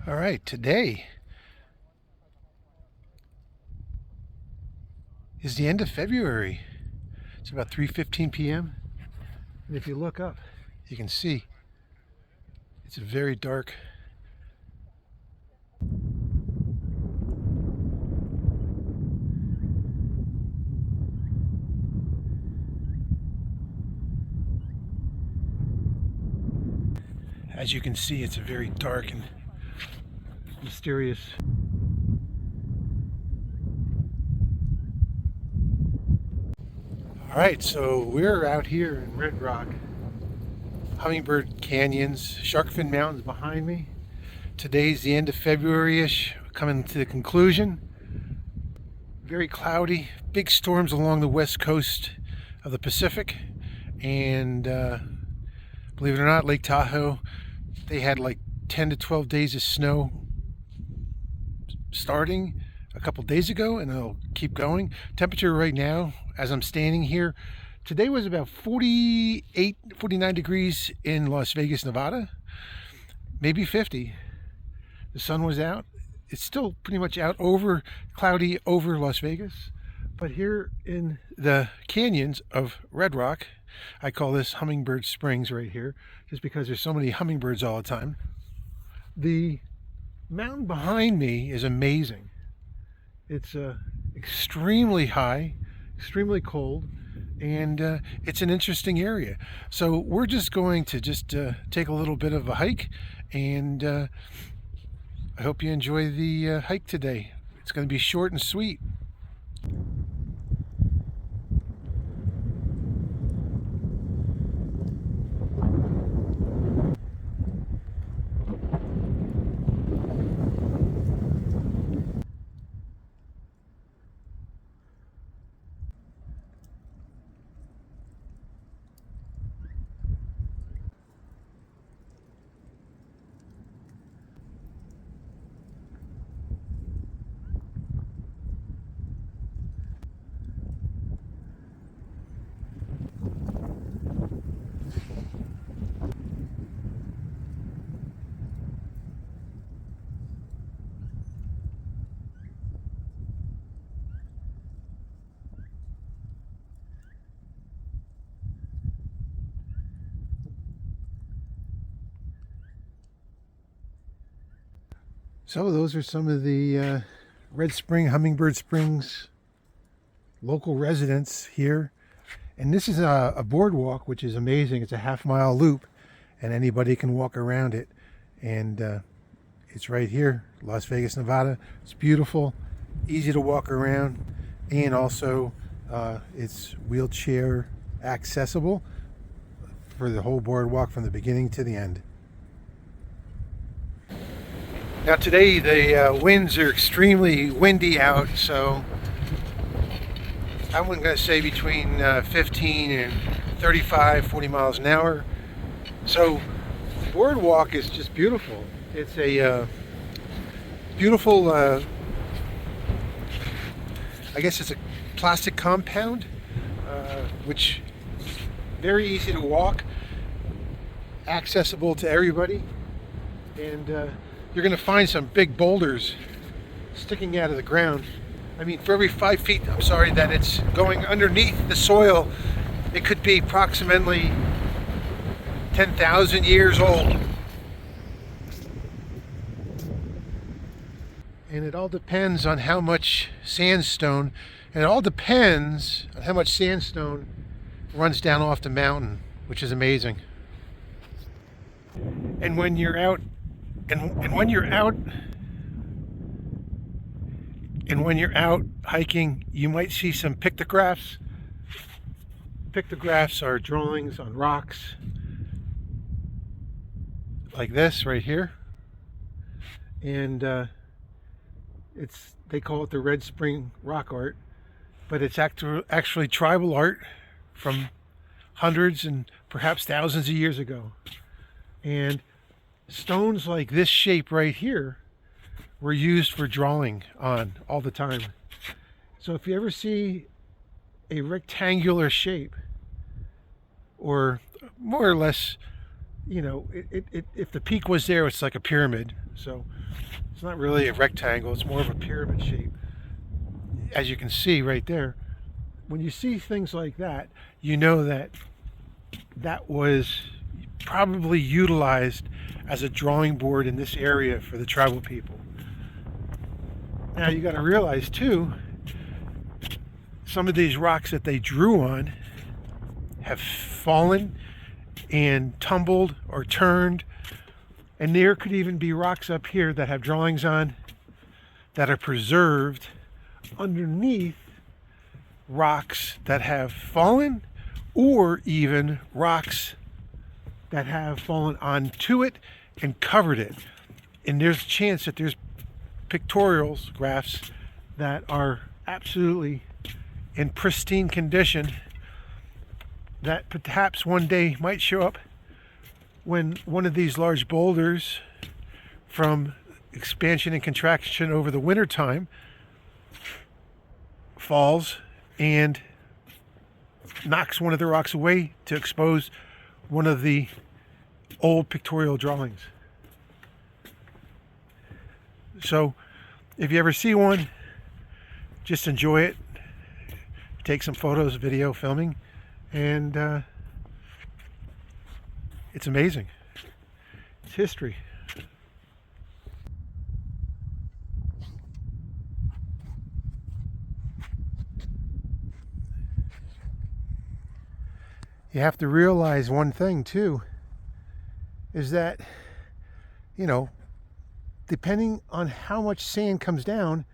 All right, today is the end of February. It's about 3:15 p.m. And if you look up, you can see it's a very dark. As you can see, it's a very dark and mysterious. All right, so we're out here in Redrock, Hummingbird Canyons, Sharkfin Mountains behind me. Today's the end of February-ish, coming to the conclusion. Very cloudy, big storms along the west coast of the Pacific, and believe it or not, Lake Tahoe, they had like 10 to 12 days of snow starting a couple days ago, and it'll keep going. Temperature right now, as I'm standing here, today was about 48, 49 degrees in Las Vegas, Nevada, maybe 50. The sun was out. It's still pretty much out over, cloudy over Las Vegas. But here in the canyons of Redrock, I call this Hummingbird Springs right here, just because there's so many hummingbirds all the time. The mountain behind me is amazing. It's extremely high, extremely cold, and it's an interesting area. So we're just going to take a little bit of a hike, and I hope you enjoy the hike today. It's going to be short and sweet. So those are some of the Red Spring, Hummingbird Springs local residents here. And this is a boardwalk, which is amazing. It's a half-mile loop, and anybody can walk around it. And it's right here, Las Vegas, Nevada. It's beautiful, easy to walk around, and also it's wheelchair accessible for the whole boardwalk from the beginning to the end. Now today the winds are extremely windy out, so I'm going to say between 15 and 35, 40 miles an hour. So the boardwalk is just beautiful. It's a beautiful, I guess it's a plastic compound, which very easy to walk, accessible to everybody, and you're going to find some big boulders sticking out of the ground. I mean, for every 5 feet, that it's going underneath the soil, it could be approximately 10,000 years old. And it all depends on how much sandstone, and it all depends on how much sandstone runs down off the mountain, which is amazing. And when you're out when you're out hiking, you might see some pictographs. Pictographs are drawings on rocks like this right here, and they call it the Red Spring rock art, but it's actually tribal art from hundreds and perhaps thousands of years ago. And stones like this shape right here were used for drawing on all the time. So if you ever see a rectangular shape, or more or less you know, if the peak was there, it's like a pyramid. So it's not really a rectangle, it's more of a pyramid shape. As you can see right there, when you see things like that, you know that that was probably utilized as a drawing board in this area for the tribal people. Now you got to realize too, some of these rocks that they drew on have fallen and tumbled or turned, and there could even be rocks up here that have drawings on that are preserved underneath rocks that have fallen, or even rocks that have fallen onto it and covered it. And there's a chance that there's pictorials, graphs, that are absolutely in pristine condition that perhaps one day might show up when one of these large boulders from expansion and contraction over the winter time falls and knocks one of the rocks away to expose one of the old pictorial drawings. So if you ever see one, just enjoy it, take some photos, video, filming, and it's amazing. It's history. You have to realize one thing too, is that, you know, depending on how much sand comes down,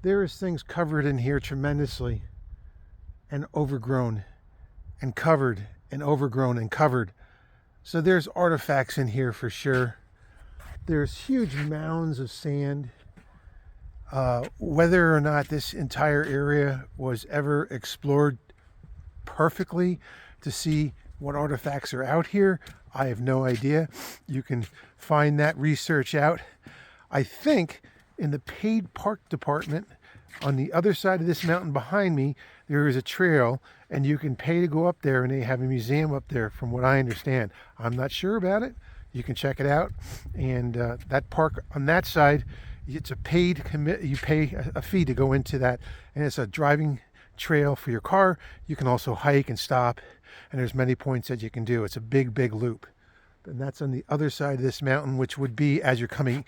there is things covered in here tremendously and overgrown and covered and overgrown and covered. So there's artifacts in here for sure. There's huge mounds of sand. Whether or not this entire area was ever explored perfectly to see what artifacts are out here, I have no idea. You can find that research out. I think in the paid park department on the other side of this mountain behind me, there is a trail, and you can pay to go up there, and they have a museum up there from what I understand. I'm not sure about it. You can check it out. And that park on that side, it's a paid you pay a fee to go into that, and it's a driving trail for your car. You can also hike and stop, and there's many points that you can do. It's a big loop. And that's on the other side of this mountain, which would be as you're coming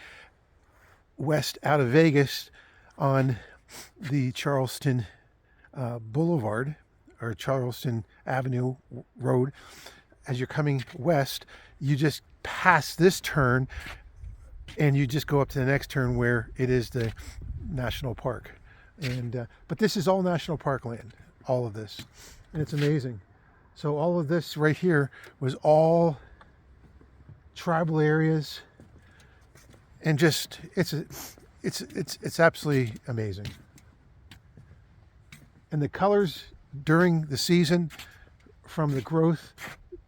west out of Vegas on the Charleston Boulevard or Charleston Avenue Road. As you're coming west, you just pass this turn and you just go up to the next turn where it is the national park. And but this is all national park land, all of this, and it's amazing. So all of this right here was all tribal areas, and just it's absolutely amazing. And the colors during the season, from the growth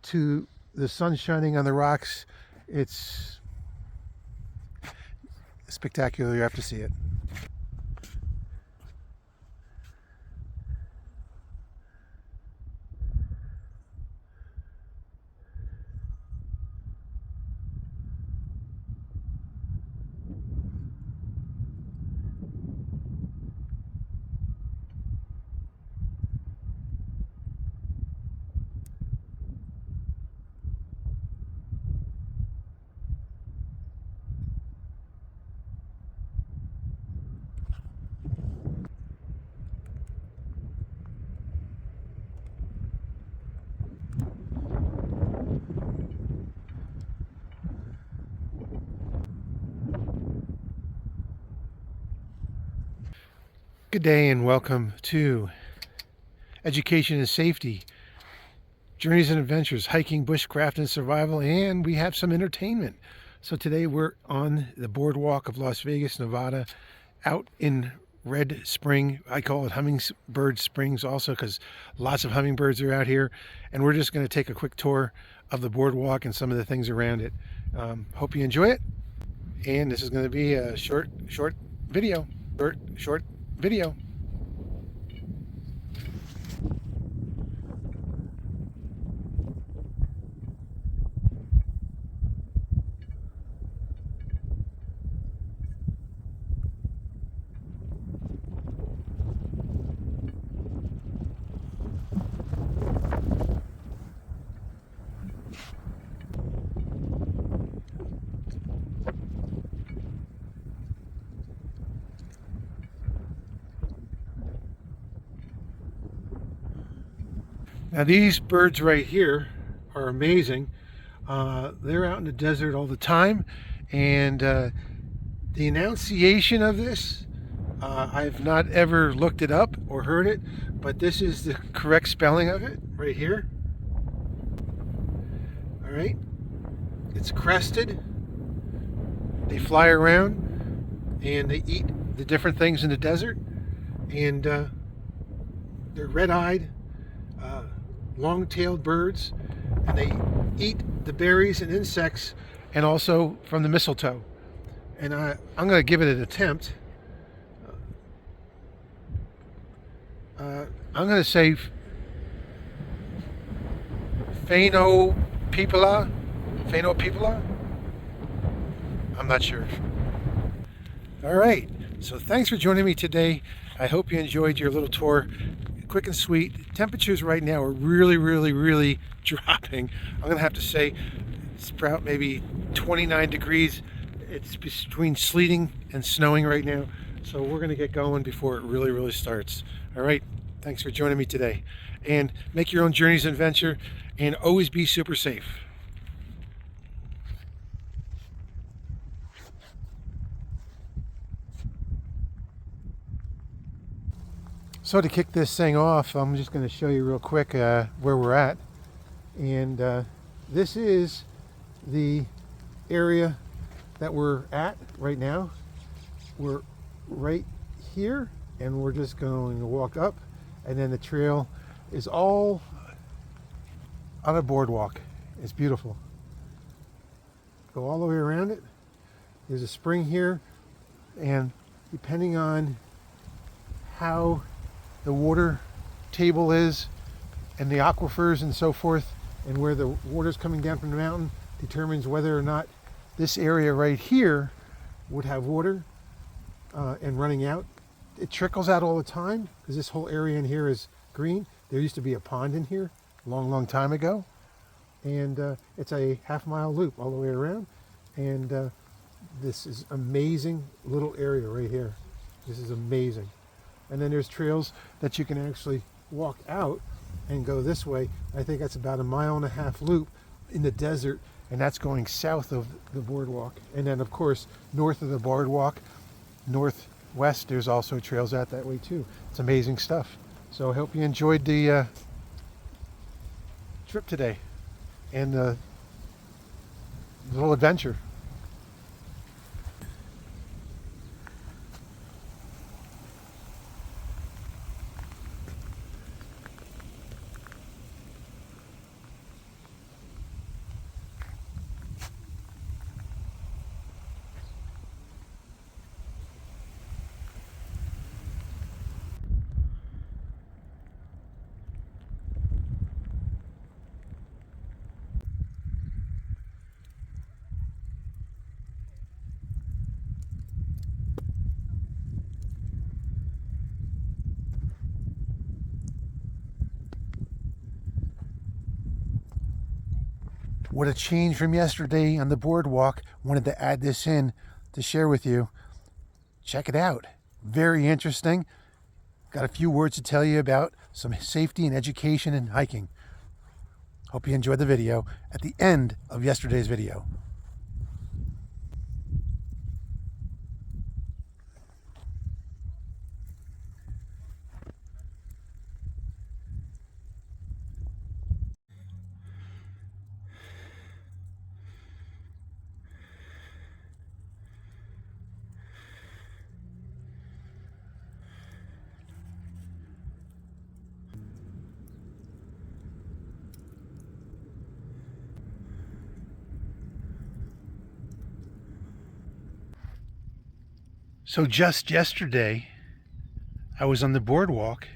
to the sun shining on the rocks, it's spectacular. You have to see it. Good day and welcome to Education and Safety, Journeys and Adventures, Hiking, Bushcraft, and Survival, and we have some entertainment. So today we're on the boardwalk of Las Vegas, Nevada, out in Red Spring. I call it Hummingbird Springs also because lots of hummingbirds are out here, and we're just going to take a quick tour of the boardwalk and some of the things around it. Hope you enjoy it, and this is going to be a short video. Short video. Now these birds right here are amazing. They're out in the desert all the time, and the enunciation of this, I've not ever looked it up or heard it, but this is the correct spelling of it right here. All right, it's crested. They fly around and they eat the different things in the desert, and they're red-eyed, long-tailed birds, and they eat the berries and insects, and also from the mistletoe. And I'm going to give it an attempt. I'm going to say Phainopepla. I'm not sure. All right, so thanks for joining me today. I hope you enjoyed your little tour. Quick and sweet. Temperatures right now are really dropping. I'm gonna have to say it's about maybe 29 degrees. It's between sleeting and snowing right now, so we're gonna get going before it really starts. All right, thanks for joining me today, and make your own journeys and adventure, and always be super safe. So to kick this thing off, I'm just going to show you real quick where we're at. And this is the area that we're at right now. We're right here, and we're just going to walk up, and then the trail is all on a boardwalk. It's beautiful. Go all the way around it. There's a spring here, and depending on how the water table is and the aquifers and so forth, and where the water's coming down from the mountain, determines whether or not this area right here would have water and running out. It trickles out all the time because this whole area in here is green. There used to be a pond in here a long time ago, and it's a half-mile loop all the way around, and this is amazing little area right here. This is amazing. And then there's trails that you can actually walk out and go this way. I think that's about a 1.5 mile loop in the desert, and that's going south of the boardwalk. And then of course, north of the boardwalk, northwest, there's also trails out that way too. It's amazing stuff. So I hope you enjoyed the trip today and the little adventure. What a change from yesterday on the boardwalk. Wanted to add this in to share with you. Check it out. Very interesting. Got a few words to tell you about some safety and education in hiking. Hope you enjoyed the video at the end of yesterday's video. So just yesterday, I was on the boardwalk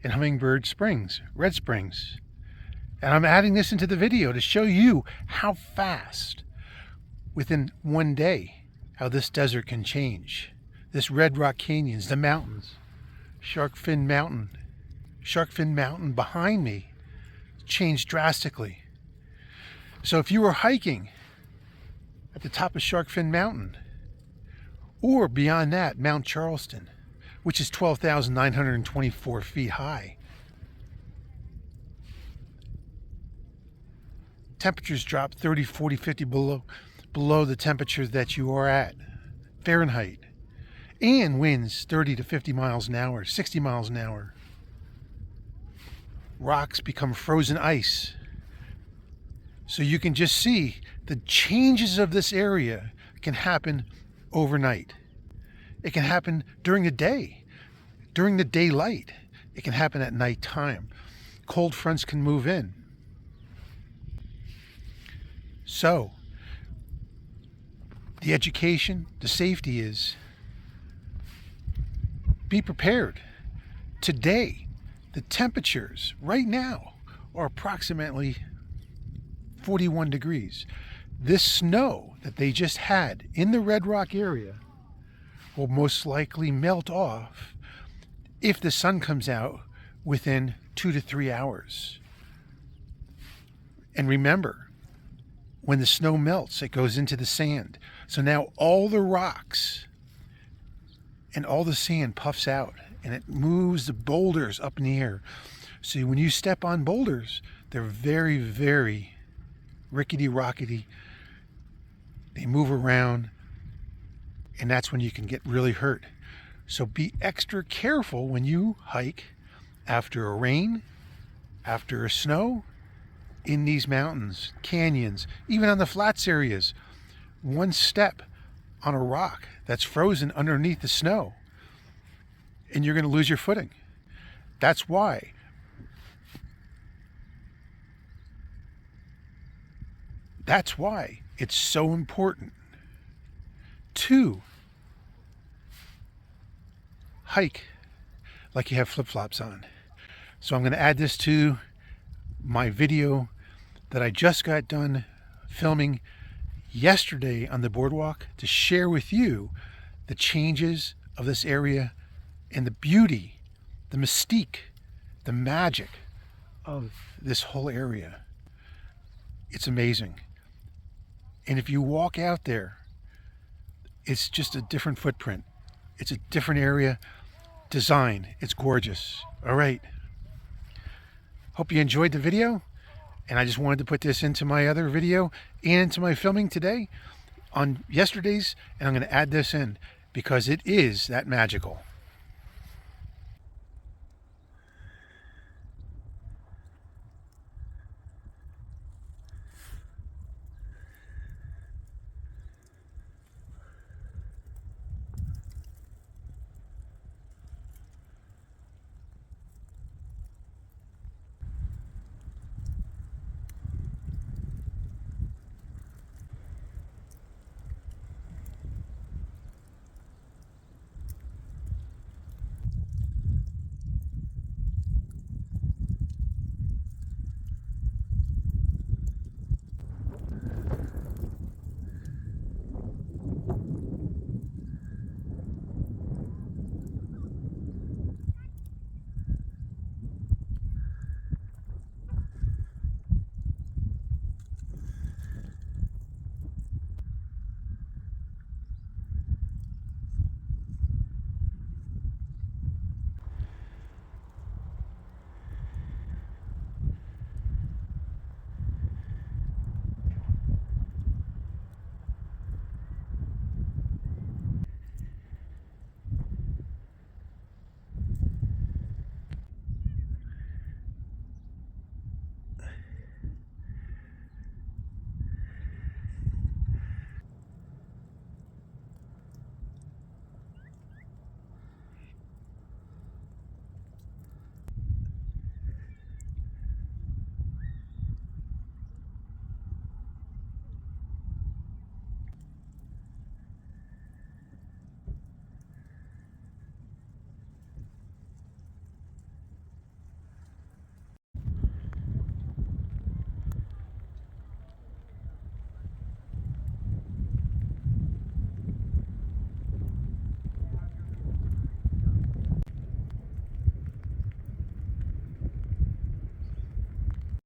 in Hummingbird Springs, Red Springs. And I'm adding this into the video to show you how fast, within one day, how this desert can change. This Redrock Canyons, the mountains, Shark Fin Mountain behind me changed drastically. So if you were hiking at the top of Shark Fin Mountain, or beyond that, Mount Charleston, which is 12,924 feet high, temperatures drop 30, 40, 50 below the temperature that you are at, Fahrenheit. And winds 30 to 50 miles an hour, 60 miles an hour. Rocks become frozen ice. So you can just see the changes of this area can happen overnight. It can happen during the day, during the daylight. It can happen at nighttime. Cold fronts can move in. So, the education, the safety is, be prepared. Today, the temperatures right now are approximately 41 degrees. This snow that they just had in the Redrock area will most likely melt off if the sun comes out within 2 to 3 hours. And remember, when the snow melts, it goes into the sand. So now all the rocks and all the sand puffs out and it moves the boulders up in the air. So when you step on boulders, they're very, very rickety, rockety. They move around, and that's when you can get really hurt. So be extra careful when you hike after a rain, after a snow, in these mountains, canyons, even on the flats areas. One step on a rock that's frozen underneath the snow, and you're going to lose your footing. That's why it's so important to hike like you have flip-flops on. So I'm going to add this to my video that I just got done filming yesterday on the boardwalk to share with you the changes of this area and the beauty, the mystique, the magic of this whole area. It's amazing. And if you walk out there, it's just a different footprint. It's a different area design. It's gorgeous. All right. Hope you enjoyed the video. And I just wanted to put this into my other video and into my filming today on yesterday's. And I'm going to add this in because it is that magical.